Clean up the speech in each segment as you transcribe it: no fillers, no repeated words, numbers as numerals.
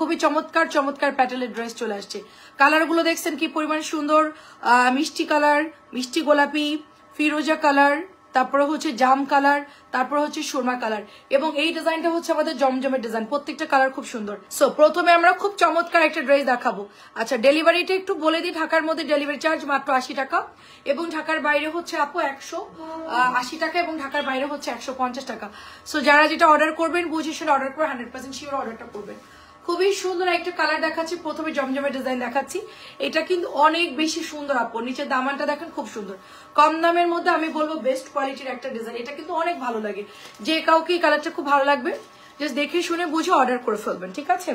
খুবই চমৎকার চমৎকার প্যাটেলের ড্রেস চলে আসছে। কালারগুলো দেখছেন কি পরিমাণ সুন্দর, মিষ্টি কালার, মিষ্টি গোলাপি, ফিরোজা কালার, তারপরে হচ্ছে জাম কালার, তারপরে হচ্ছে সুরমা কালার, এবং এই ডিজাইনটা হচ্ছে আমাদের জমজমের ডিজাইন। প্রত্যেকটা কালার খুব সুন্দর। সো প্রথমে আমরা খুব চমৎকার একটা ড্রেস দেখাবো। আচ্ছা, ডেলিভারিটা একটু বলে দিই। ঢাকার মধ্যে ডেলিভারি চার্জ মাত্র 80 টাকা, এবং ঢাকার বাইরে হচ্ছে আপু 180 টাকা, এবং ঢাকার বাইরে হচ্ছে 150 টাকা। সো যারা যেটা অর্ডার করবেন বুঝে শুনে অর্ডার করে 100% শিওর অর্ডারটা করবেন। খুবই সুন্দর একটা কালার দেখাচ্ছি। প্রথমে জমজমের ডিজাইন দেখাচ্ছি। এটা কিন্তু অনেক বেশি সুন্দর আপু। নিচের দামানটা দেখেন, খুব সুন্দর। কম দামের মধ্যে আমি বলবো বেস্ট কোয়ালিটির একটা ডিজাইন। এটা কিন্তু অনেক ভালো লাগে, যে কাউকে কালারটা খুব ভালো লাগবে, জাস্ট দেখে শুনে বুঝে অর্ডার করে ফেলবেন, ঠিক আছে।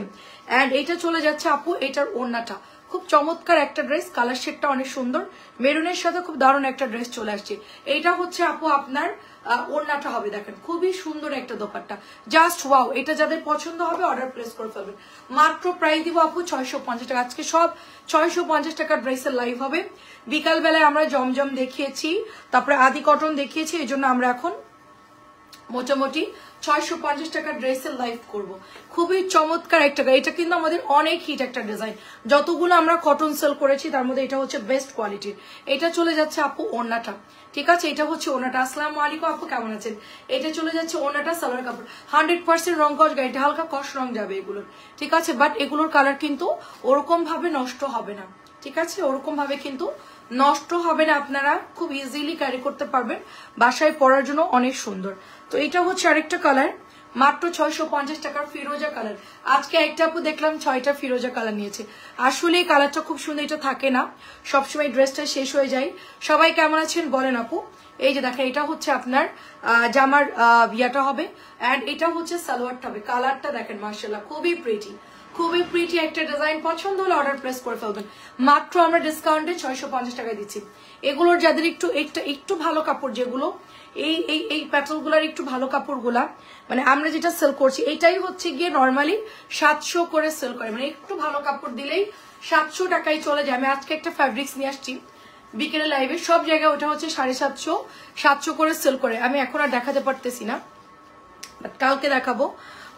এন্ড এটা চলে যাচ্ছে আপু, এটার ওড়নাটা খুব চমৎকার একটা ড্রেস। কালার শেডটা অনেক সুন্দর, মেরুনের সাথে খুব দারুণ একটা ড্রেস চলে আসছে। এইটা হচ্ছে আপু আপনার ওড়নাটা হবে, দেখেন খুবই সুন্দর একটা দোপাট্টা, জাস্ট ওয়াও। এটা যাদের পছন্দ হবে অর্ডার প্লেস করে ফেলবেন। মাত্র প্রাইস দিব আপু 650 টাকা। আজকে সব 650 টাকার ড্রেসের লাইভ হবে। বিকাল বেলায় আমরা জমজম দেখিয়েছি, তারপরে আদি কটন দেখিয়েছি, এই জন্য আমরা এখন মোটামুটি 650 টাকার ড্রেসের লাইভ করব। খুবই চমৎকার একটা, এটা কিন্তু আমাদের অনেক হিট একটা ডিজাইন। যতগুলো আমরা কটন সেল করেছি তার মধ্যে এটা হচ্ছে বেস্ট কোয়ালিটির। এটা চলে যাচ্ছে আপু ওড়নাটা, ঠিক আছে। এটা হচ্ছে ওড়নাটা। আসসালামু আলাইকুম আপু, কেমন আছেন? এটা চলে যাচ্ছে ওড়নাটা, সালোয়ার কাপড় 100% রং কস গাড়িটা, হালকা কস রং যাবে এগুলোর, ঠিক আছে। বাট এগুলোর কালার কিন্তু ওরকম ভাবে নষ্ট হবে না, ঠিক আছে। ওরকম ভাবে কিন্তু নষ্ট হবে না, আপনারা খুব ইজিলি ক্যারি করতে পারবেন, বাসায় পরার জন্য অনেক সুন্দর। তো এটা হচ্ছে আরেকটা কালার, মাত্র 650 টাকার ফিরোজা কালার। আজকে একটা আপু দেখলাম 6টা ফিরোজা কালার নিয়েছে। আসলে এই কালারটা খুব সুন্দর, এটা থাকে না সবসময়, ড্রেসটা শেষ হয়ে যায়। সবাই কেমন আছেন বলেন আপু। এই যে দেখেন, এটা হচ্ছে আপনার জামার বিয়াটা হবে, এন্ড এটা হচ্ছে সালোয়ারটা হবে। কালারটা দেখেন মাশাআল্লাহ, খুবই প্রিটি, খুবই প্রিটি একটা ডিজাইন। পছন্দ হলে অর্ডার প্লেস করে ফেলবেন। মাত্র আমরা ডিসকাউন্টে 650 টাকায় দিচ্ছি। এগুলোর যাদের একটু ভালো কাপড়, যেগুলো এই প্যাটার্ন গুলার একটু ভালো কাপড় গুলা, মানে আমরা যেটা সেল করছি এটাই হচ্ছে গিয়ে নর্মালি 700 করে সেল করে, মানে একটু ভালো কাপড় দিলেই 700 টাকায় চলে যায়। আমি আজকে একটা ফ্যাব্রিক্স নিয়ে আসছি বিকেলে লাইভে, সব জায়গায় ওটা হচ্ছে 750 700 করে সেল করে। আমি এখন আর দেখাতে পারতেছি না, বাট কালকে দেখাবো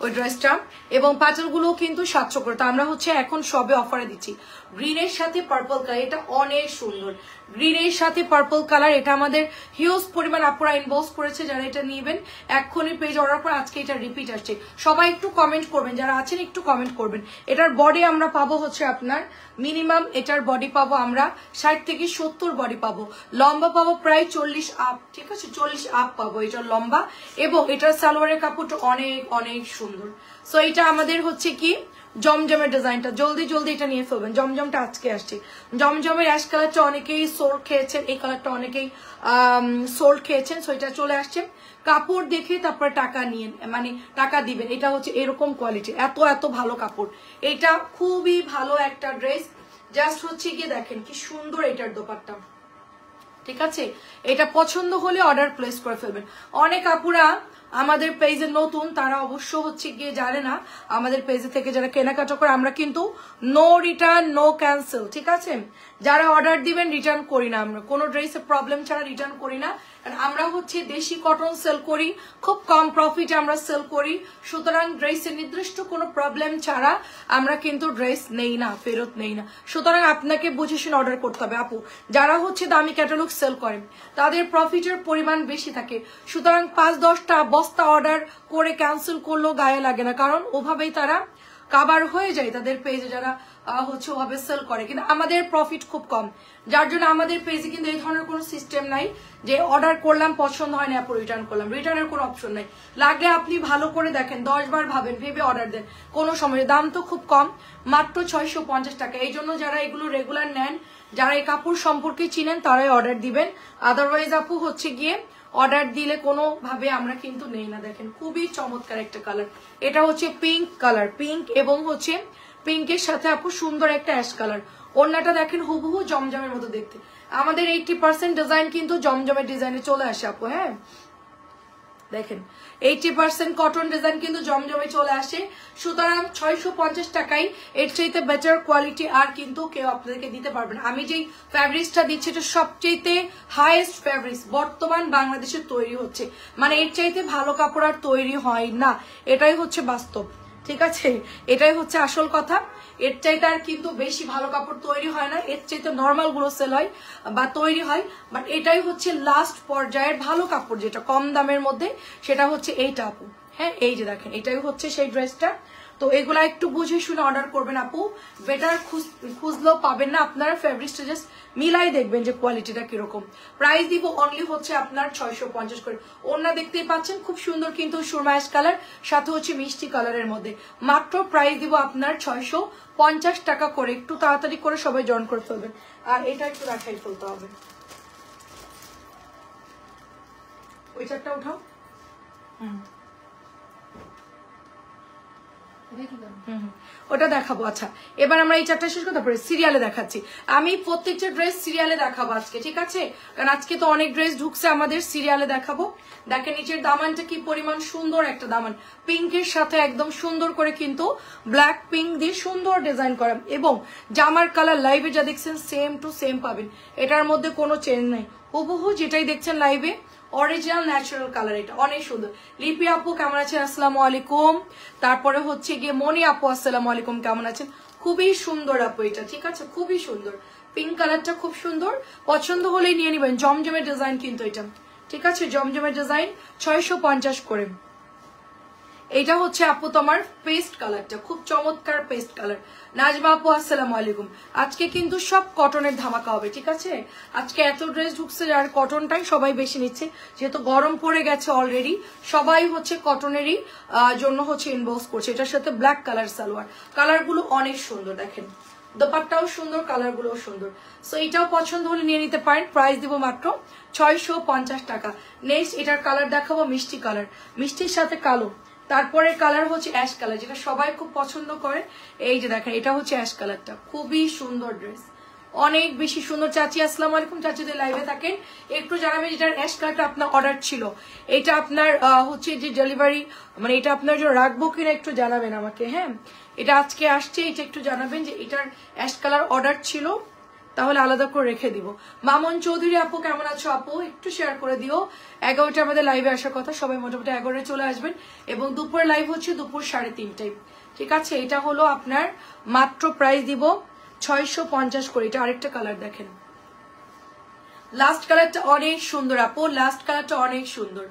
ওই ড্রেসটা। এবং প্যাটার্নগুলো কিন্তু 700 করে। তো আমরা হচ্ছে এখন সবে অফারে দিচ্ছি। গ্রিনের সাথে পার্পল কালার, এটা অনেক সুন্দর। গ্রিনের সাথে পার্পল কালার, এটা আমাদের হিউজ পরিমাণ আপুরা ইনবক্স করেছে। যারা এটা নিবেন এক্ষুনি পেজ অর্ডার করে, আজকে এটা রিপিট আসছে। সবাই একটু কমেন্ট করবেন, যারা আছেন একটু কমেন্ট করবেন। এটার বডি আমরা পাবো হচ্ছে আপনার মিনিমাম, এটার বডি পাবো আমরা 60 থেকে 70 বডি পাবো। লম্বা পাবো প্রায় 40 আপ, ঠিক আছে, 40 আপ পাবো এটার লম্বা। এবং এটার সালোয়ারের কাপড়টা অনেক অনেক সুন্দর। সো এটা আমাদের হচ্ছে কি জমজমের ডিজাইনটা, জলদি জলদি এটা নিয়ে ফেলবেন। জমজমটা আজকে আসছে। জমজমের অ্যাশ কালারটা অনেকেই সোল খেয়েছেন, এই কালারটা অনেকেই সোল খেয়েছেন। সো এটা চলে আসছে। কাপড় দেখে তারপর টাকা নিয়ে, মানে টাকা দিবেন। এটা হচ্ছে এরকম কোয়ালিটি, এত এত ভালো কাপড়। এটা খুবই ভালো একটা ড্রেস। জাস্ট হচ্ছে গিয়ে দেখেন কি সুন্দর এটার দোপাট্টা, ঠিক আছে। এটা পছন্দ হলে অর্ডার প্লেস করে ফেলবেন। অনেক আপুরা আমাদের পেজে নতুন, তারা অবশ্য হচ্ছে গিয়ে জানে না আমাদের পেজে থেকে যারা কেনাকাটা করে আমরা কিন্তু নো রিটার্ন নো ক্যান্সেল, ঠিক আছে। যারা অর্ডার দিবেন রিটার্ন করি না, আমরা কোনো ড্রেসের প্রবলেম ছাড়া রিটার্ন করি না। আমরা হচ্ছে দেশি কটন সেল করি, খুব কম প্রফিটে আমরা সেল করি। সুতরাং ড্রেসের নির্দিষ্ট কোনো প্রবলেম ছাড়া আমরা কিন্তু ড্রেস নেই না, ফেরত নেই না। সুতরাং আপনাকে বুঝে শুনে অর্ডার করতে হবে আপু। যারা হচ্ছে দামি ক্যাটালগ সেল করেন তাদের প্রফিটের পরিমাণ বেশি থাকে। সুতরাং 5-10টা বস্তা অর্ডার করে ক্যান্সেল করলেও গায়ে লাগে না, কারণ ওভাবেই তারা কাভার হয়ে যায় তাদের পেজে, যারা হচ্ছে ওভাবে সেল করে। কিন্তু আমাদের প্রফিট খুব কম, যার জন্য আমাদের পেজে কিন্তু এই ধরনের কোনো সিস্টেম নাই যে অর্ডার করলাম পছন্দ হয় না আপু রিটার্ন করলাম। রিটার্নের কোনো অপশন নাই। লাগলে আপনি ভালো করে দেখেন, 10 বার ভাবেন, ভেবে অর্ডার দেন, কোনো সময়। দাম তো খুব কম, মাত্র 650 টাকা। এই জন্য যারা এগুলো রেগুলার নেন, যারা এই কাপড় সম্পর্কে চিনেন, তারাই অর্ডার দিবেন। আদারওয়াইজ আপু হচ্ছে গিয়ে অর্ডার দিলে কোনো ভাবে আমরা কিন্তু নেই না। দেখেন খুবই চমৎকার একটা কালার। এটা হচ্ছে পিঙ্ক কালার, পিঙ্ক এবং হচ্ছে পিঙ্কের সাথে আপু সুন্দর একটা অ্যাশ কালার। ওড়নাটা দেখেন হুবহু জমজমের মতো দেখতে। আমাদের 80% ডিজাইন কিন্তু জমজমের ডিজাইনে চলে আসে আপু। হ্যাঁ দেখেন 80% কটন ডিজাইন কিন্তু জমজমে চলে আসে। সুতরাং 650 টাকায় এর চাইতে বেটার কোয়ালিটি আর কিন্তু কেউ আপনাদেরকে দিতে পারবে না। আমি যেই ফ্যাব্রিক্সটা দিচ্ছি এটা সবচেয়ে হাইয়েস্ট ফ্যাব্রিক্স বর্তমান বাংলাদেশে তৈরি হচ্ছে, মানে এর চাইতে ভালো কাপড় আর তৈরি হয় না, এটাই হচ্ছে বাস্তব। ঠিক আছে, এটাই হচ্ছে আসল কথা। এর চাইতে আর কিন্তু বেশি ভালো কাপড় তৈরি হয় না, এর চাইতে নর্মাল গুলো সেল হয় বা তৈরি হয়, বাট এটাই হচ্ছে লাস্ট পর্যায়ের ভালো কাপড়, যেটা কম দামের মধ্যে, সেটা হচ্ছে এইটা আপু। হ্যাঁ, এই যে দেখেন, এটাই হচ্ছে সেই ড্রেসটা। তো এগুলা একটু বুঝে শুনে অর্ডার করবেন আপু, বেটার খুঁজলেও পাবেন না, আপনারা ফেব্রিক্সটা জাস্ট মিলাই দেখবেন যে কোয়ালিটিটা কিরকম। প্রাইস দিব অনলি হচ্ছে আপনার 650 করে। ওড়না দেখতেই পাচ্ছেন খুব সুন্দর, কিন্তু সুরমা অ্যাশ কালার, সাথে হচ্ছে মিষ্টি কালারের মধ্যে। মাত্র প্রাইস দিব আপনার 650 টাকা করে। একটু তাড়াতাড়ি করে সবাই জয়েন করে ফেলবেন। আর এটা একটু দেখাই ফেলতে হবে, ওই চারটা উঠাও। ওটা দেখাবো। আচ্ছা, এবার আমরা এই চারটা শেষ করতে পারি, সিরিয়ালে দেখাচ্ছি। আমি প্রত্যেকটা ড্রেস সিরিয়ালে দেখাবো আজকে, ঠিক আছে? কারণ আজকে তো অনেক ড্রেস ঢুকছে আমাদের, সিরিয়ালে দেখাবো। দেখেন নিচের দামানটা কি পরিমাণ সুন্দর একটা দামান, পিঙ্কের সাথে একদম সুন্দর করে কিন্তু ব্ল্যাক পিঙ্ক দিয়ে সুন্দর ডিজাইন করা, এবং জামার কালার লাইভে যা দেখছেন সেম টু সেম পাবেন, এটার মধ্যে কোনো চেঞ্জ নাই, হুবহু যেটাই দেখছেন লাইভে অরিজিনাল ন্যাচারাল কালার। এটা অনেক সুন্দর। লিপি আপু কেমন আছেন? আসসালামু আলাইকুম। তারপরে হচ্ছে গিয়ে মনি আপু, আসসালামু আলাইকুম, কেমন আছেন? খুবই সুন্দর আপু এটা, ঠিক আছে, খুবই সুন্দর। পিঙ্ক কালারটা খুব সুন্দর, পছন্দ হলেই নিয়ে নিবেন। জমজমের ডিজাইন কিন্তু এটা, ঠিক আছে, জমজমের ডিজাইন, 650 করে। এটা হচ্ছে আপু তোমার পেস্ট কালারটা, খুব চমৎকার পেস্ট কালার। নাজমা আপু আসসালামু আলাইকুম। আজকে কিন্তু সব কটনের ধামাকা হবে, ঠিক আছে? আজকে এত ড্রেস ঢুকছে আর কটনটাই সবাই বেশি নিচ্ছে, যেহেতু গরম পড়ে গেছে অলরেডি, সবাই হচ্ছে কটনেরই জন্য হচ্ছে ইনবক্স করছে। এটার সাথে ব্ল্যাক কালার সালোয়ার, কালারগুলো অনেক সুন্দর, দেখেন দোপাট্টাও সুন্দর, কালারগুলোও সুন্দর। সো এটাও পছন্দ হলে নিয়ে নিতে পারেন। প্রাইস দিব মাত্র 650 টাকা। নেক্সট এটার কালার দেখাবো মিষ্টি কালার, মিষ্টির সাথে কালো। তারপরে কালার হচ্ছে অ্যাশ কালার, যেটা সবাই খুব পছন্দ করে। এই যে দেখেন, এটা হচ্ছে অ্যাশ কালারটা, খুবই সুন্দর ড্রেস, অনেক বেশি সুন্দর। চাচি আসসালামু আলাইকুম, চাচিদের লাইভে থাকেন, একটু জানাবেন যেটার অ্যাশ কালারটা আপনার অর্ডার ছিল, এটা আপনার হচ্ছে যে ডেলিভারি, মানে এটা আপনার জন্য রাখবো কিনা একটু জানাবেন আমাকে। হ্যাঁ, এটা আজকে আসছে, এটা একটু জানাবেন যে এটার অ্যাশ কালার অর্ডার ছিল, তাহলে আলাদা করে রেখে দিব। মামুন চৌধুরী আপু কেমন আছো আপু? একটু শেয়ার করে দিও। 11টা আমাদের লাইভে আসার কথা, সবাই মোটামুটি 11টায় চলে আসবেন, এবং দুপুর লাইভ হচ্ছে দুপুর 3:30টায়, ঠিক আছে? এটা হলো আপনার মাত্র প্রাইস দিব 650 করে। এটা আরেকটা কালার দেখেন, লাস্ট কালারটা অনেক সুন্দর আপু, লাস্ট কালারটা অনেক সুন্দর,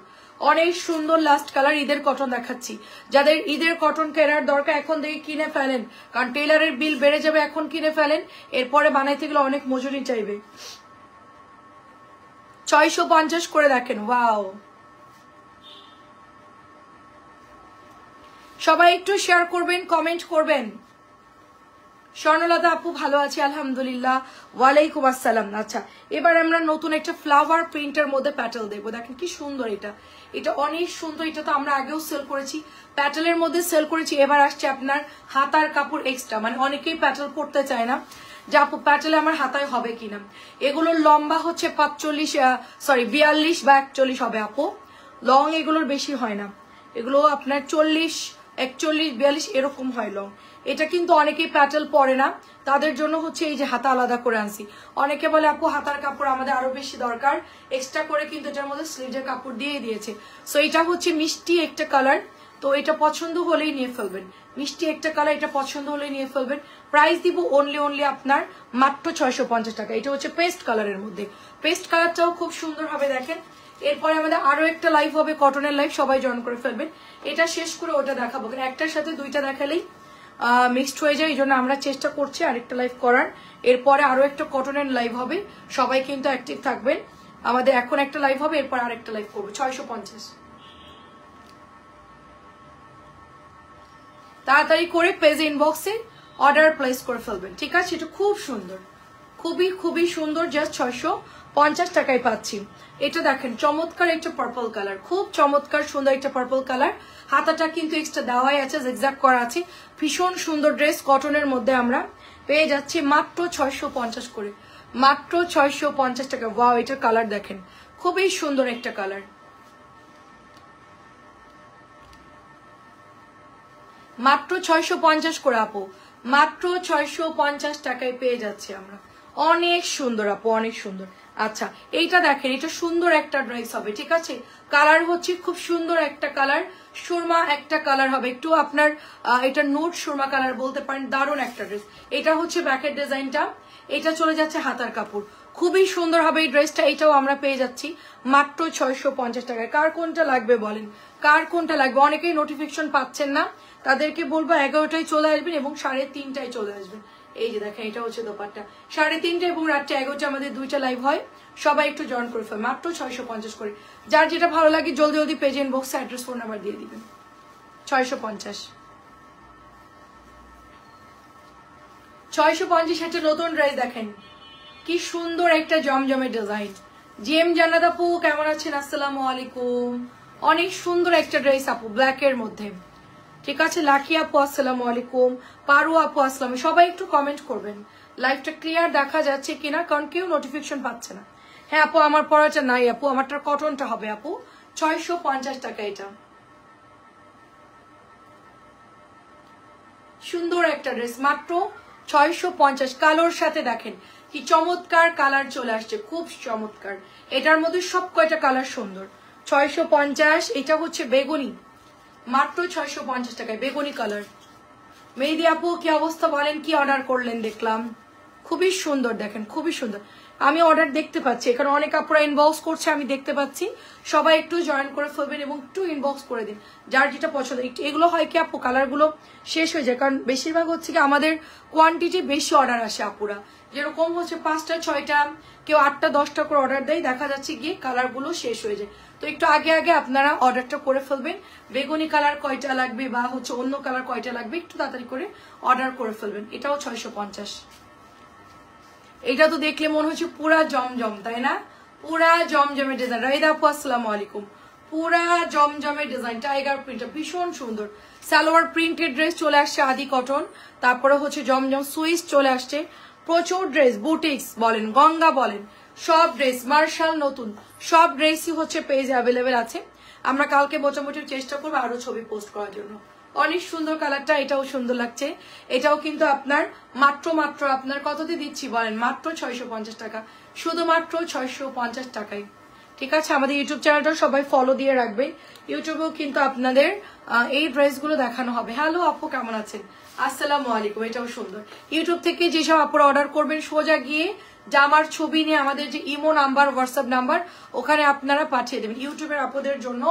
অনেক সুন্দর লাস্ট কালার। ঈদের কটন দেখাচ্ছি, যাদের ঈদের কটন কেনার দরকার এখন থেকে কিনে ফেলেন, কারণ টেলারের বিল বেড়ে যাবে, এখন কিনে ফেলেন, এরপরে বানাইতে গেলে অনেক মজুরি চাইবে। 650 করে দেখেন, ওয়াও। সবাই একটু শেয়ার করবেন, কমেন্ট করবেন। স্বর্ণলতা আপু ভালো আছি আলহামদুলিল্লাহ, ওয়ালাইকুম আসসালাম। আচ্ছা, এবার আমরা নতুন একটা ফ্লাওয়ার প্রিন্টের মধ্যে প্যাটেল দেখবো। দেখেন কি সুন্দর এটা, এটা অনেক সুন্দর। এটা তো আমরা আগেও সেল করেছি, প্যাটেলের মধ্যে সেল করেছি। এবার আসছে আপনার হাতার কাপড় এক্সট্রা, মানে অনেকেই প্যাটেল পরতে চায় না যে আপু প্যাটেলে আমার হাতায় হবে কিনা। এগুলোর লম্বা হচ্ছে 42 বা 41 হবে আপু, লং এগুলোর বেশি হয় না, এগুলো আপনার 40, 41, 42 এরকম হয় লং। এটা কিন্তু অনেকেই প্যাটেল পরে না, তাদের জন্য হচ্ছে এই যে হাতা আলাদা করে আনছি। অনেকে বলে আপু হাতার কাপড় আমাদের আরো বেশি দরকার, এক্সট্রা করে কিন্তু এটার মধ্যে স্লিভের কাপড় দিয়ে দিয়েছে। সো এটা হচ্ছে মিষ্টি একটা কালার, তো এটা পছন্দ হলেই নিয়ে ফেলবেন, মিষ্টি একটা কালার, এটা পছন্দ হলেই নিয়ে ফেলবেন। প্রাইস দিব অনলি আপনার মাত্র 650 টাকা। এটা হচ্ছে পেস্ট কালারের মধ্যে, পেস্ট কালারটাও খুব সুন্দর হবে। দেখেন, এরপরে আমাদের আরো একটা লাইভ হবে, কটনের লাইভ, সবাই জয়েন করে ফেলবেন। এটা শেষ করে ওটা দেখাবো, একটার সাথে দুইটা দেখালেই মিক্সড হয়ে যায়, এই জন্য আমরা চেষ্টা করছি আরেকটা লাইভ করার। এরপরে আরো একটা কটনের লাইভ হবে, সবাই কিন্তু অ্যাক্টিভ থাকবেন। আমাদের এখন একটা লাইভ হবে, এরপর আরেকটা লাইভ করবো। 650 তাড়াতাড়ি করে পেজ ইনবক্সে অর্ডার প্লেস করে ফেলবেন, ঠিক আছে? এটা খুব সুন্দর, খুবই সুন্দর, জাস্ট 650 টাকায় পাচ্ছি। এটা দেখেন চমৎকার একটা পার্পল কালার, খুব চমৎকার সুন্দর একটা পার্পল কালার। হাতাটা কিন্তু এক্সট্রা দেওয়াই আছে, জিগজ্যাগ করা আছে। ভীষণ সুন্দর ড্রেস, কটনের মধ্যে আমরা পেয়ে যাচ্ছি মাত্র 650 করে, মাত্র 650 টাকা। ওয়াও, এটার কালার দেখেন, খুবই সুন্দর একটা কালার। মাত্র 650 করে আপু, মাত্র 650 টাকায় পেয়ে যাচ্ছি আমরা। অনেক সুন্দর আপু, অনেক সুন্দর। আচ্ছা এইটা দেখেন, এটা সুন্দর একটা ড্রেস হবে, ঠিক আছে। কালার হচ্ছে খুব সুন্দর একটা কালার, সুরমা একটা কালার হবে, একটু আপনার এটা নোট সুরমা কালার বলতে পারেন। দারুণ একটা ড্রেস। এটা হচ্ছে ব্যাকের ডিজাইনটা, এটা চলে যাচ্ছে হাতার কাপড়, খুবই সুন্দর হবে এই ড্রেসটা। এটাও আমরা পেয়ে যাচ্ছি মাত্র 650 টাকায়। কার কোনটা লাগবে বলেন, কার কোনটা লাগবে? অনেকেই নোটিফিকেশন পাচ্ছেন না, তাদেরকে বলবো 11টায় চলে আসবেন এবং 3:30টায় চলে আসবেন। এই যে দেখেন, এটা হচ্ছে দোপাট্টা। 3:30 এবং রাত্রে 11টা আমাদের 2টা লাইভ হয়, সবাই একটু জয়েন করে ফেল। মাত্র 650 করে। যার যেটা ভালো লাগে জলদি জলদি পেজ ইনবক্সে অ্যাড্রেস ফোন নাম্বার দিয়ে দিবেন। 650 একটা নতুন ড্রেস দেখেন, কি সুন্দর একটা জমজমে ডিজাইন। জিএম জান্নাত আপু কেমন আছেন? আসসালামু আলাইকুম। অনেক সুন্দর একটা ড্রেস আপু, ব্ল্যাক এর মধ্যে, ঠিক আছে। লাকি আপু আসসালামু আলাইকুম, পারু আপু আসসালাম। সবাই একটু কমেন্ট করবেন লাইভটা ক্লিয়ার দেখা যাচ্ছে কিনা, কারণ কেউ নোটিফিকেশন পাচ্ছে না। হ্যাঁ আপু, আমার পড়াটা নাই আপু, আমারটা কটনটা হবে আপু। 650 টাকা। এটা সুন্দর একটা ড্রেস, মাত্র 650। কালোর সাথে দেখেন কি চমৎকার কালার চলে আসছে, খুব চমৎকার। এটার মধ্যে সব কয়টা কালার সুন্দর। 650। এটা হচ্ছে বেগুনি, মাত্র 650 টাকায় বেগুনি কালার। মেহেদি আপু কি অবস্থা বলেন, কি অর্ডার করলেন দেখলাম, খুবই সুন্দর দেখেন, খুবই সুন্দর। আমি অর্ডার দেখতে পাচ্ছি, এখানে অনেক আপুরা ইনবক্স করছে, আমি দেখতে পাচ্ছি। সবাই একটু জয়েন করে ফেলবেন এবং একটু ইনবক্স করে দিন যার যেটা পছন্দ। এগুলো হয় কি আপু, কালারগুলো শেষ হয়ে যায়, কারণ বেশিরভাগ হচ্ছে কি আমাদের কোয়ান্টিটি বেশি অর্ডার আসে আপুরা, যেরকম হচ্ছে 5টা 6টা, কেউ 8টা 10টা করে অর্ডার দেয়, দেখা যাচ্ছে গিয়ে কালারগুলো শেষ হয়ে যায়। তো একটু আগে আগে আপনারা অর্ডারটা করে ফেলবেন। বেগুনি কালার কয়টা লাগবে বা হচ্ছে অন্য কালার কয়টা লাগবে একটু তাড়াতাড়ি করে অর্ডার করে ফেলবেন। এটাও 650। এটা তো দেখলে মনে হচ্ছে পুরা জমজম, তাই না? পুরা জমজমের ডিজাইন। রাইদা আপু আসসালামু আলাইকুম। পুরা জমজমের ডিজাইন, টাইগার প্রিন্টটা ভীষণ সুন্দর। সালোয়ার প্রিন্টেড ড্রেস চলে আসছে, আদি কটন, তারপরে হচ্ছে জমজম সুইস চলে আসছে। প্রচুর ড্রেস, বুটিক্স বলেন, গঙ্গা বলেন, সব ড্রেস, মার্শাল নতুন সব ড্রেসই হচ্ছে পেজে অ্যাভেলেবেল আছে। আমরা কালকে মোটামুটি চেষ্টা করবো আরো ছবি পোস্ট করার জন্য। অনেক সুন্দর কালারটা, এটাও সুন্দর লাগছে। এটাও কিন্তু আপনার মাত্র আপনার কততে দিচ্ছি বলেন, মাত্র 650 টাকা, শুধুমাত্র 650 টাকায়, ঠিক আছে। আমাদের ইউটিউব চ্যানেলটা সবাই ফলো দিয়ে রাখবে, ইউটিউবেও কিন্তু আপনাদের এই ড্রেসগুলো দেখানো হবে। হ্যালো আপু কেমন আছেন? আসসালামু আলাইকুম। এটাও সুন্দর। ইউটিউব থেকে যেসব আপুরা অর্ডার করবেন সোজা গিয়ে জামার ছবি নিয়ে আমাদের যে ইমো নাম্বার, হোয়াটসঅ্যাপ নাম্বার, ওখানে আপনারা পাঠিয়ে দেবেন। ইউটিউবের আপুদের জন্য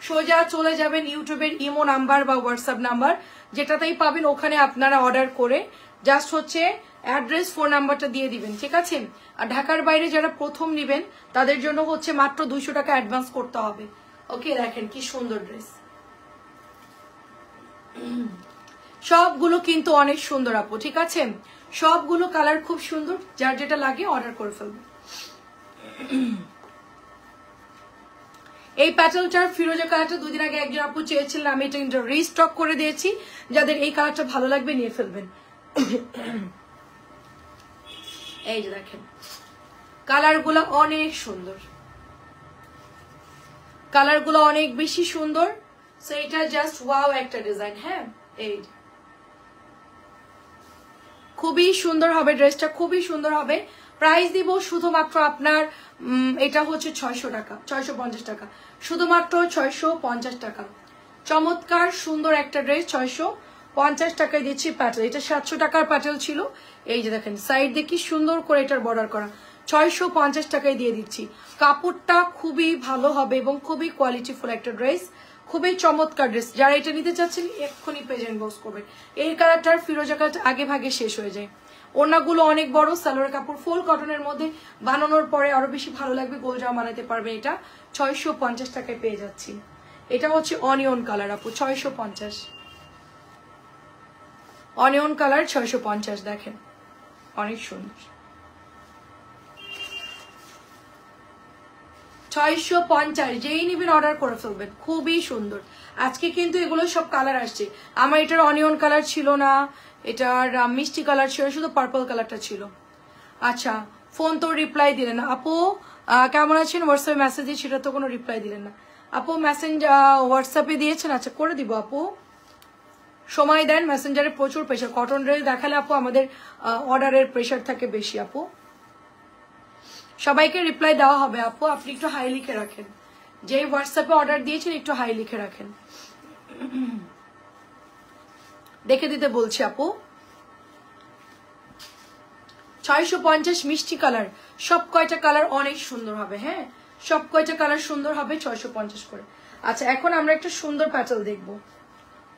সোজা চলে যাবেন ইউটিউবের ইমো নাম্বার বা হোয়াটসঅ্যাপ নাম্বার যেটাতেই পাবেন, ওখানে আপনারা অর্ডার করে জাস্ট হচ্ছে অ্যাড্রেস ফোন নাম্বারটা দিয়ে দিবেন, ঠিক আছে। আর ঢাকার বাইরে যারা প্রথম নেবেন তাদের জন্য হচ্ছে মাত্র 200 টাকা অ্যাডভান্স করতে হবে। ওকে, দেখেন কি সুন্দর ড্রেস, সবগুলো কিন্তু অনেক সুন্দর আপু, ঠিক আছে। সবগুলো কালার খুব সুন্দর, যার যেটা লাগে অর্ডার করে ফেলবেন। এই প্যাটেলটার ফিরোজা কালারটা 2 দিন আগে একজন আপু চেয়েছিলেন, আমি এটা কিন্তু রিস্টক করে দিয়েছি। যাদের এই কালারটা ভালো লাগবে নিয়ে ফেলবেন। এই যে দেখেন কালারগুলো অনেক সুন্দর, কালারগুলো অনেক বেশি সুন্দর। সো এটা জাস্ট ওয়াও একটা ডিজাইন। হ্যাঁ, এই খুবই সুন্দর হবে ড্রেসটা, খুবই সুন্দর হবে। প্রাইস দিব শুধুমাত্র আপনার এটা হচ্ছে 600 টাকা, 650 টাকা, শুধুমাত্র 650 টাকা। চমৎকার সুন্দর একটা ড্রেস 650 টাকায় দিচ্ছি। প্যাটেল এটা 700 টাকার প্যাটেল ছিল। এই যে দেখেন সাইড দিয়ে কি সুন্দর করে এটার বর্ডার করা, 650 টাকায় দিয়ে দিচ্ছি। কাপড়টা খুবই ভালো হবে এবং খুবই কোয়ালিটিফুল একটা ড্রেস, খুবই চমৎকার ড্রেস। যারা এটা নিতে চাচ্ছেন এক্ষুনি পেজ ইনবক্স করবেন। এই কালারটার ফিরোজা কালারটা আগে ভাগে শেষ হয়ে যায়। ওড়নাগুলো অনেক বড়, সালোয়ার কাপড় ফুল কটনের মধ্যে, বানানোর পরে আরো বেশি ভালো লাগবে, গোল জামা বানাতে পারবে। এটা 650 টাকায় পেয়ে যাচ্ছি। এটা হচ্ছে অনিয়ন কালার আপু, 650। অনিয়ন কালার 650, দেখেন অনেক সুন্দর। 650, যেই নিবেন অর্ডার করে ফেলবেন, খুবই সুন্দর। আজকে কিন্তু এগুলো সব কালার আসছে। আমার এটার অনিয়ন কালার ছিল না, এটার মিষ্টি কালার ছিল, শুধু পার্পল কালারটা ছিল। আচ্ছা, ফোন তো রিপ্লাই দিলেন না আপু, কেমন আছেন? হোয়াটসঅ্যাপে মেসেজ দিয়ে সেটা তো কোনো রিপ্লাই দিলেন না আপু। মেসেঞ্জ হোয়াটসঅ্যাপে দিয়েছেন, আচ্ছা করে দিব আপু, সময় দেন। মেসেঞ্জারে প্রচুর প্রেশার, কটন ড্রেস দেখালে আপু আমাদের অর্ডারের প্রেশার থাকে বেশি আপু। সবাইকে রিপ্লাই দেওয়া হবে আপু, আপনি একটু হাই লিখে রাখেন, যে হোয়াটসঅ্যাপে অর্ডার দিয়েছেন একটু হাই লিখে রাখেন, দেখে দিতে বলছি আপু। 650 মিষ্টি কালার, সব কয়টা কালার অনেক সুন্দর হবে। হ্যাঁ, সব কয়টা কালার সুন্দর হবে 650 করে। আচ্ছা, এখন আমরা একটা সুন্দর প্যাটেল দেখব,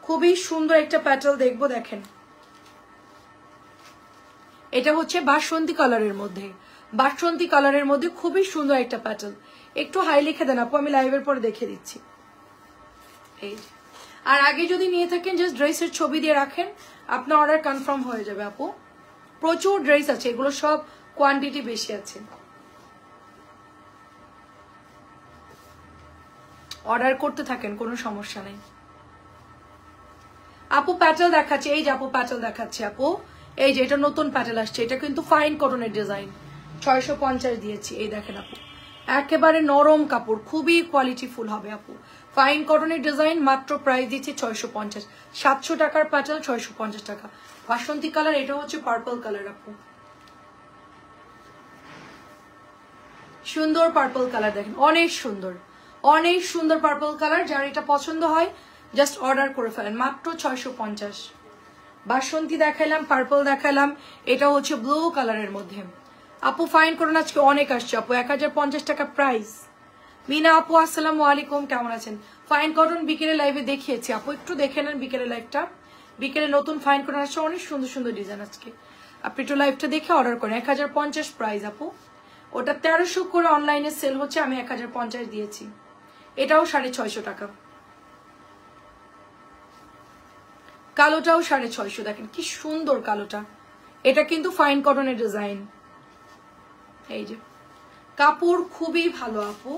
খুবই সুন্দর একটা প্যাটেল দেখব। দেখেন, এটা হচ্ছে বাসন্তী কালারের মধ্যে, বাসন্তী কালারের মধ্যে খুবই সুন্দর একটা প্যাটেল। একটু হাই লিখে দেন আপু, আমি লাইভের পরে দেখে দিচ্ছি। এই, আর আগে যদি নিয়ে থাকেন জাস্ট ড্রেসের ছবি দিয়ে রাখেন, আপনার অর্ডার কনফার্ম হয়ে যাবে আপু। প্রচুর ড্রেস আছে, এগুলো সব কোয়ান্টিটি বেশি আছে, অর্ডার করতে থাকেন, কোনো সমস্যা নেই। আপু প্যাটেল দেখাচ্ছে, এই যে আপু প্যাটেল দেখাচ্ছে আপু, এই যে এটা নতুন প্যাটেল আসছে, এটা কিন্তু ফাইন কটনের ডিজাইন, 650 দিয়েছি। এই দেখেন আপু, একেবারে নরম কাপড়, খুবই কোয়ালিটিফুল হবে আপু, ফাইন কটনের ডিজাইন, মাত্র প্রাইস দিচ্ছি 650। 700 টাকার প্যাটেল 650 টাকা। বাসন্তী কালার, এটা হচ্ছে পার্পল কালার আপু, সুন্দর পার্পল কালার, দেখেন অনেক সুন্দর, অনেক সুন্দর পার্পল কালার। যার এটা পছন্দ হয় জাস্ট অর্ডার করে ফেলেন, মাত্র 650। বাসন্তী দেখাইলাম, পার্পল দেখাইলাম, এটা হচ্ছে ব্লু কালারের মধ্যে। আপু ফাইন করুন, আজকে অনেক আসছে আপু, 1050 টাকা প্রাইস। মিনা আপু আসসালামু আলাইকুম, কেমন আছেন? ফাইন কটন বিকেলে লাইভে দেখিয়েছি আপু, একটু দেখে নেন বিকেলে লাইভটা, বিকেলে নতুন ফাইন কটন আসছে, অনেক সুন্দর সুন্দর ডিজাইন আজকে, আপনি একটু লাইভটা দেখে অর্ডার করেন। 1050 প্রাইস আপু, ওটা 1300 করে অনলাইনে সেল হচ্ছে, আমি 1050 দিয়েছি। এটাও 650 টাকা, কালোটাও 650। দেখেন কি সুন্দর কালোটা, এটা কিন্তু ফাইন কটনের ডিজাইন। এই যে কাপড় খুবই ভালো আপু,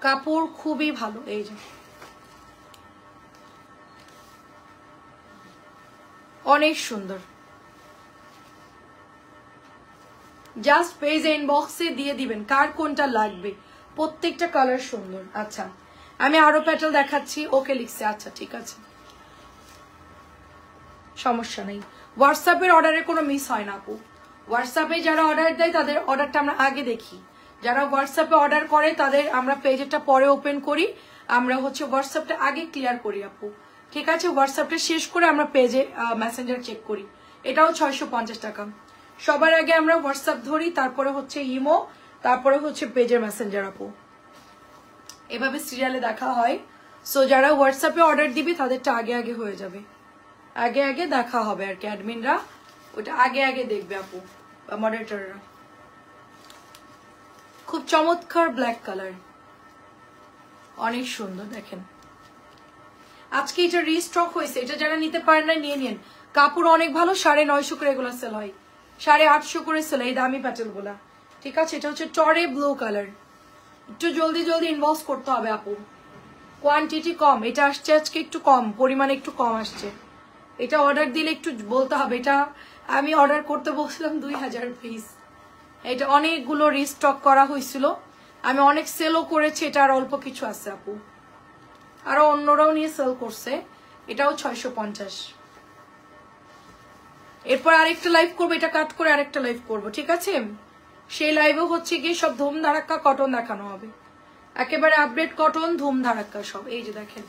কাপড় খুবই ভালো। এই যে অনেক সুন্দর, জাস্ট পেজে ইনবক্সে দিয়ে দিবেন কার কোনটা লাগবে, প্রত্যেকটা কালার সুন্দর। আচ্ছা, আমি আরো প্যাটেল দেখাচ্ছি, ওকে লিখছে, আচ্ছা ঠিক আছে, সমস্যা নেই। হোয়াটসঅ্যাপের অর্ডারে কোনো মিস হয় না আপু, হোয়াটসঅ্যাপে যারা অর্ডার দেয় তাদের অর্ডারটা আমরা আগে দেখি, যারা হোয়াটসঅ্যাপে অর্ডার করে তাদের আমরা পেজেরটা পরে ওপেন করি, আমরা হচ্ছে হোয়াটসঅ্যাপটা আগে ক্লিয়ার করি আপু, ঠিক আছে? হোয়াটসঅ্যাপটা শেষ করে আমরা পেজে মেসেঞ্জার চেক করি। এটাও 650 টাকা। সবার আগে আমরা হোয়াটসঅ্যাপ ধরি, তারপরে হচ্ছে ইমো, তারপরে হচ্ছে পেজের মেসেঞ্জার আপু, এভাবে সিরিয়ালে দেখা হয়। সো যারা হোয়াটসঅ্যাপে অর্ডার দিবে তাদেরটা আগে আগে হয়ে যাবে, আগে আগে দেখা হবে আর কি, অ্যাডমিনরা ওটা আগে আগে দেখবে আপু বা মডারেটররা। খুব চমৎকার ব্ল্যাক কালার, অনেক সুন্দর। দেখেন আজকে এটা রিস্টক হয়েছে, এটা যারা নিতে পারেন না নিয়ে নিন, কাপড় অনেক ভালো, 950 করে এগুলো সেল হয়, 850 করে সেল, এই দামি প্যাটেল গুলা, ঠিক আছে? এটা হচ্ছে টরে ব্লু কালার, একটু জলদি জলদি ইনবক্স করতে হবে আপু, কোয়ান্টিটি কম, এটা আসছে আজকে একটু কম, পরিমাণে একটু কম আসছে, এটা অর্ডার দিলে একটু বলতে হবে। এটা আমি অর্ডার করতে বলছিলাম 2000 পিস, এটা অনেকগুলো রিস্টক করা হয়েছিল, আমি অনেক সেলও করেছি, এটা আর অল্প কিছু আছে আপু, আরো অন্যরাও নিয়ে সেল করছে। এটাও 650। এরপর আরেকটা লাইভ করবো, এটা কাট করে আরেকটা লাইভ করবো, ঠিক আছে? সেই লাইভও হচ্ছে গিয়ে সব ধুম ধারাক্কা কটন দেখানো হবে, একেবারে আপডেট কটন, ধুম ধারাক্কা সব। এই যে দেখেন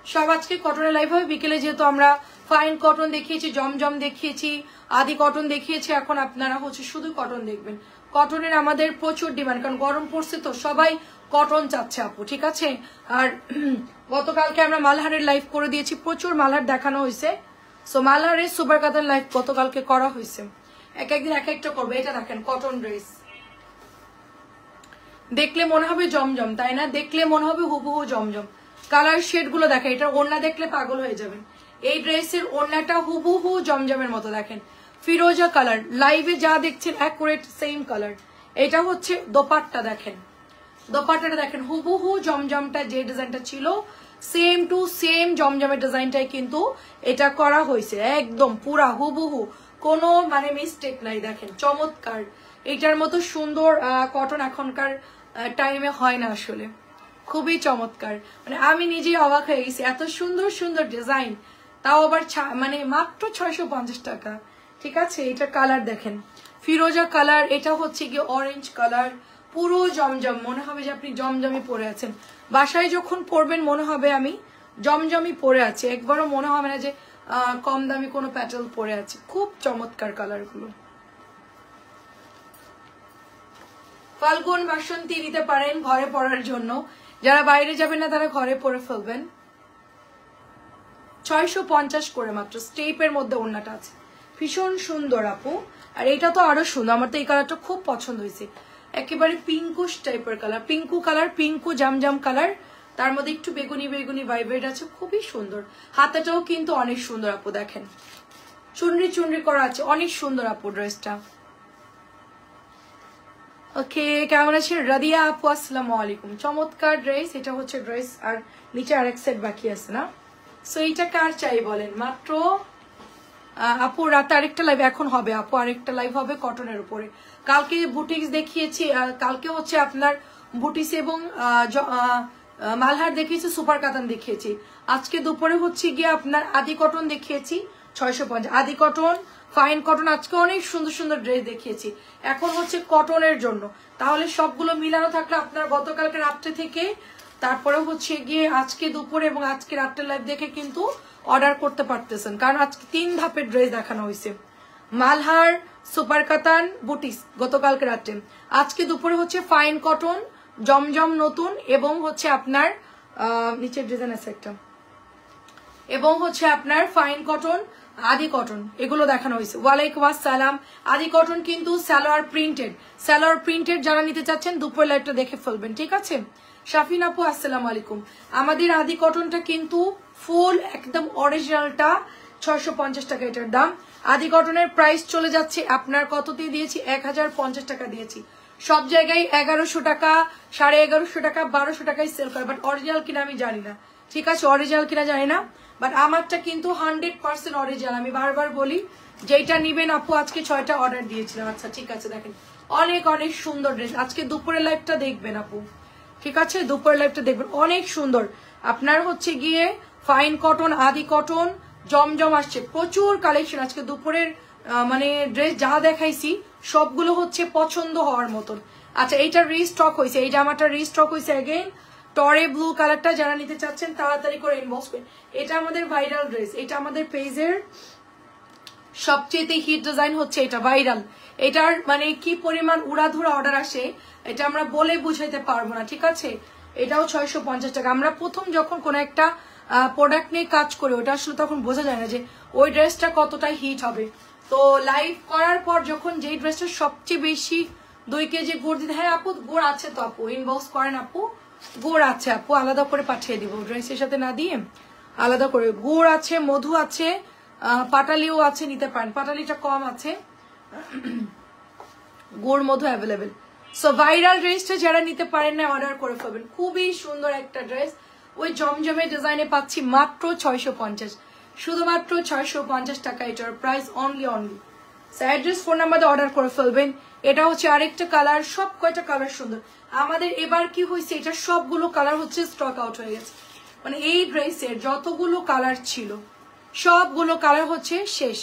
সব আজকে কটনের লাইভ হবে বিকেলে, যেহেতু আমরা ফাইন কটন দেখিয়েছি, জমজম দেখিয়েছি, আদি কটন দেখিয়েছি, এখন আপনারা হচ্ছে শুধু কটন দেখবেন। কটনের আমাদের প্রচুর ডিমান্ড, কারণ গরম পড়ছে তো সবাই কটন চাচ্ছে আপু, ঠিক আছে? আর গতকালকে আমরা মালহারের লাইভ করে দিয়েছি, প্রচুর মালহার দেখানো হয়েছে। সো মালহারের সুপার কাতান লাইভ গতকালকে করা হয়েছে, এক একদিন এক একটা করবে। এটা দেখেন কটন ড্রেস, দেখলে মনে হবে জমজম, তাই না? দেখলে মনে হবে হুবহু জমজম। কালার শেড গুলো দেখেন, এটা ওড়না দেখলে পাগল হয়ে যাবেন। এই ড্রেসের ওড়নাটা হুবহু জমজমের মতো, দেখেন ফিরোজা কালার, লাইভে যা দেখছেন অ্যাকুরেট সেম কালার। এটা হচ্ছে দোপাট্টা, দেখেন দোপাট্টাটা দেখেন হুবহু জমজমটা যে ডিজাইনটা ছিল সেম টু সেম জমজমের ডিজাইনটাই কিন্তু এটা করা হয়েছে, একদম পুরা হুবহু, কোনো মানে মিস্টেক নাই। দেখেন চমৎকার, এটার মতো সুন্দর কটন এখনকার টাইমে হয় না আসলে, খুবই চমৎকার। মানে আমি নিজেই অবাক হয়ে গেছি, এত সুন্দর সুন্দর ডিজাইন, তাও আবার মানে মাত্র 650 টাকা। ঠিক আছে, এটা কালার দেখেন ফিরোজা কালার, এটা হচ্ছে গিয়ে অরেঞ্জ কালার, পুরো জমজম, মনে হবে যে আপনি জমজমই পরে আছেন। বাসায় যখন পরবেন মনে হবে আমি জমজমই পরে আছি, একবারও মনে হবে না যে কম দামি কোনো প্যাটেল পরে আছে। খুব চমৎকার কালারগুলো। ফাল্গুন বাসন্তী নিতে পারেন ঘরে পরার জন্য, যারা বাইরে যাবেন না তারা ঘরে পরে ফেলবেন। 650 করে মাত্র, স্টেপের মধ্যে ওড়নাটা আছে, ভীষণ সুন্দর আপু। আর এটা তো আরো সুন্দর, আমার তো এই কালারটা খুব পছন্দ হয়েছে, একেবারে পিঙ্কুশ টাইপের colour, Pinku colour, Pinku Zamzam colour, তার মধ্যে একটু বেগুনি বেগুনি ভাইব্রেট আছে, খুবই সুন্দর। হাতাটাও কিন্তু অনেক সুন্দর আপু, দেখেন চুনরি চুনরি করা আছে, অনেক সুন্দর আপু ড্রেসটা। ওকে, কেমন আছেন রাদিয়া আপু? আসসালামু আলাইকুম। চমৎকার ড্রেস, এটা হচ্ছে ড্রেস, আর নিচে আরেক সেট বাকি আছে না। সো এইটা কার চাই বলেন? মাত্র আপু রাতে আরেকটা লাইভ এখন হবে, আপু আরেকটা লাইভ হবে কটনের উপরে। কালকে বুটিক্স দেখিয়েছি, কালকে হচ্ছে আপনার বুটিক্স এবং মালহার দেখিয়েছি, সুপার কাতান দেখিয়েছি। আজকে দুপুরে হচ্ছে গিয়ে আপনার আদি কটন দেখিয়েছি 650, আদি কটন, ফাইন কটন, আজকে অনেক সুন্দর সুন্দর ড্রেস দেখিয়েছি। এখন হচ্ছে কটনের জন্য, তাহলে সবগুলো মিলানো থাকলে আপনার গতকালকে রাত্রে থেকে তারপরে হচ্ছে গিয়ে আজকে দুপুরে এবং আজকে রাত্রে লাইভ দেখে কিন্তু অর্ডার করতে পারতেছেন, কারণ আজকে 3 ধাপের ড্রেস দেখানো হয়েছে। মালহার, সুপার কাতান, বুটিক্স গতকালকে রাত্রে, আজকে দুপুরে হচ্ছে ফাইন কটন, জমজম নতুন, এবং হচ্ছে আপনার নিচের ডিজাইন আছে একটা, এবং হচ্ছে আপনার ফাইন কটন, আদি কটন, এগুলো দেখানো হয়েছে। ওয়ালাইকুম আসসালাম। আদি কটন কিন্তু সালোয়ার প্রিন্টেড, সালোয়ার প্রিন্টেড যারা নিতে চাচ্ছেন দুপুর লাইভটা দেখে ফেলবেন, ঠিক আছে। শাফিন আপু আসসালামু আলাইকুম। আমাদের আদি কটনটা কিন্তু ফুল একদম অরিজিনালটা 650 টাকা এটার দাম। আদি কটনের প্রাইস চলে যাচ্ছে আপনার কততে দিয়েছি, 1050 টাকা দিয়েছি। সব জায়গায় 1100 টাকা, 1150 টাকা, 1200 টাকায় সেল করে, বাট অরিজিনাল কিনা আমি জানি না, ঠিক আছে, অরিজিনাল কিনা জানি না, বাট আমারটা কিন্তু 100% অরিজিনাল। আমি বারবার বলি যেটা নিবেন আপু, আজকে 6টা অর্ডার দিয়েছিলাম। আচ্ছা ঠিক আছে, দেখেন অনেক অনেক সুন্দর ড্রেস, আজকে দুপুরের লাইভটা দেখবেন আপু, ঠিক আছে, দুপুরের লাইভটা দেখবেন, অনেক সুন্দর। আপনার হচ্ছে গিয়ে ফাইন কটন, আদি কটন, জমজম আসছে, প্রচুর কালেকশন আজকে দুপুরের, মানে ড্রেস যা দেখাইছি সবগুলো হচ্ছে পছন্দ হওয়ার মতন। আচ্ছা এইটা রিস্টক হয়েছে, এই জামাটা রিস্টক হয়েছে অ্যাগেন, টরে ব্লু কালারটা যারা নিতে চাচ্ছেন তাড়াতাড়ি করে ইনবক্স করুন। এটা আমাদের ভাইরাল ড্রেস, এটা আমাদের পেজের সবচেয়ে হিট ডিজাইন হচ্ছে এটা, ভাইরাল। এটার মানে কি পরিমাণ উড়াধুরা অর্ডার আসে এটা আমরা বলে বুঝাইতে পারবো না, ঠিক আছে। এটাও 650 টাকা। আমরা প্রথম যখন কোনো একটা প্রোডাক্ট নিয়ে কাজ করি ওটা আসলে তখন বোঝা যায় না যে ওই ড্রেসটা কতটা হিট হবে। তো লাইভ করার পর যখন যেই ড্রেসটা সবচেয়ে বেশি 2 কেজি গুড় দিতে, হ্যাঁ আপু গুড় আছে তো আপু, ইনবক্স করেন আপু, গুড় আছে আপু, আলাদা করে পাঠিয়ে দিব, ড্রেসের সাথে না দিয়ে আলাদা করে। গুড় আছে, মধু আছে, পাটালিও আছে, নিতে পারেন, পাটালিটা কম আছে, গুড় মধু অ্যাভেলেবেল। সো ভাইরাল ড্রেসটা যারা নিতে পারেন না অর্ডার করে ফেলবেন, খুবই সুন্দর একটা ড্রেস, ওই জমজমের ডিজাইনে পাচ্ছি মাত্র 650, শুধুমাত্র 650 টাকা এটার price, only. Address phone number order করে ফেলবেন। এটা হচ্ছে আরেকটা কালার, সব কয়টা কালার সুন্দর। আমাদের এবার কি হয়েছে, এটা সবগুলো কালার হচ্ছে স্টক আউট হয়ে গেছে, মানে এই ড্রেসের যতগুলো কালার ছিল সবগুলো কালার হচ্ছে শেষ।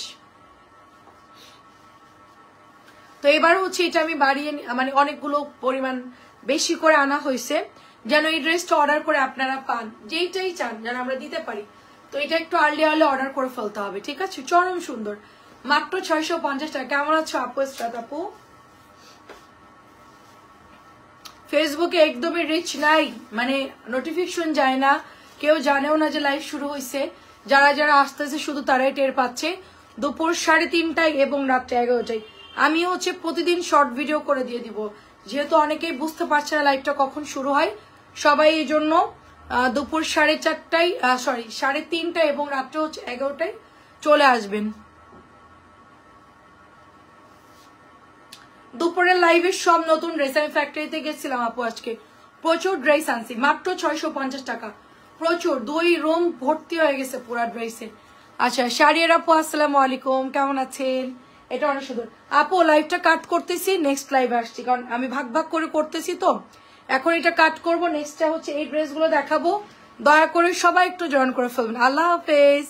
তো এবার হচ্ছে এটা আমি বাড়িয়ে মানে অনেকগুলো পরিমাণ বেশি করে আনা হয়েছে, যেন এই ড্রেসটা অর্ডার করে আপনারা পান, যেইটাই চান যেন আমরা দিতে পারি। তো এটা একটু আর্লি অর্ডার করে ফেলতে হবে, ঠিক আছে। চরম সুন্দর, মাত্র 650 টাকা। কেমন আছো আপু? স্টার্ট আপু, ফেসবুকে একদমই রিচ নাই, মানে নোটিফিকেশন যায় না, কেউ জানেও না যে লাইভ শুরু হয়েছে। যারা যারা আসতেছে শুধু তারাই টের পাচ্ছে। দুপুর 3:30টায় এবং রাত্রে 11টায় আমি হচ্ছে প্রতিদিন শর্ট ভিডিও করে দিয়ে দিব, যেহেতু অনেকেই বুঝতে পারছে না লাইভটা কখন শুরু হয়। সবাই এই জন্য দুপুর 4:30টায়, সরি 3:30টায় এবং রাত্রে হচ্ছে 11টায় চলে আসবেন। দুপুরের লাইভে সব নতুন ড্রেস, আমি ফ্যাক্টরিতে গেছিলাম আপু, আজকে প্রচুর ড্রেস আনছি, মাত্র 650 টাকা, প্রচুর, 2 রুম ভর্তি হয়ে গেছে পুরা ড্রেসে। আচ্ছা শাড়িয়ার আপু আসসালামু আলাইকুম, কেমন আছেন? এটা অনেক সুন্দর আপু। লাইভটা কাট করতেছি, নেক্সট লাইভে আসছি, কারণ আমি ভাগ ভাগ করে করতেছি, তো এখন এটা কাট করবো, নেক্সটটা হচ্ছে এই ড্রেসগুলো দেখাবো। দয়া করে সবাই একটু জয়েন করে ফেলবেন। আল্লাহ হাফেজ।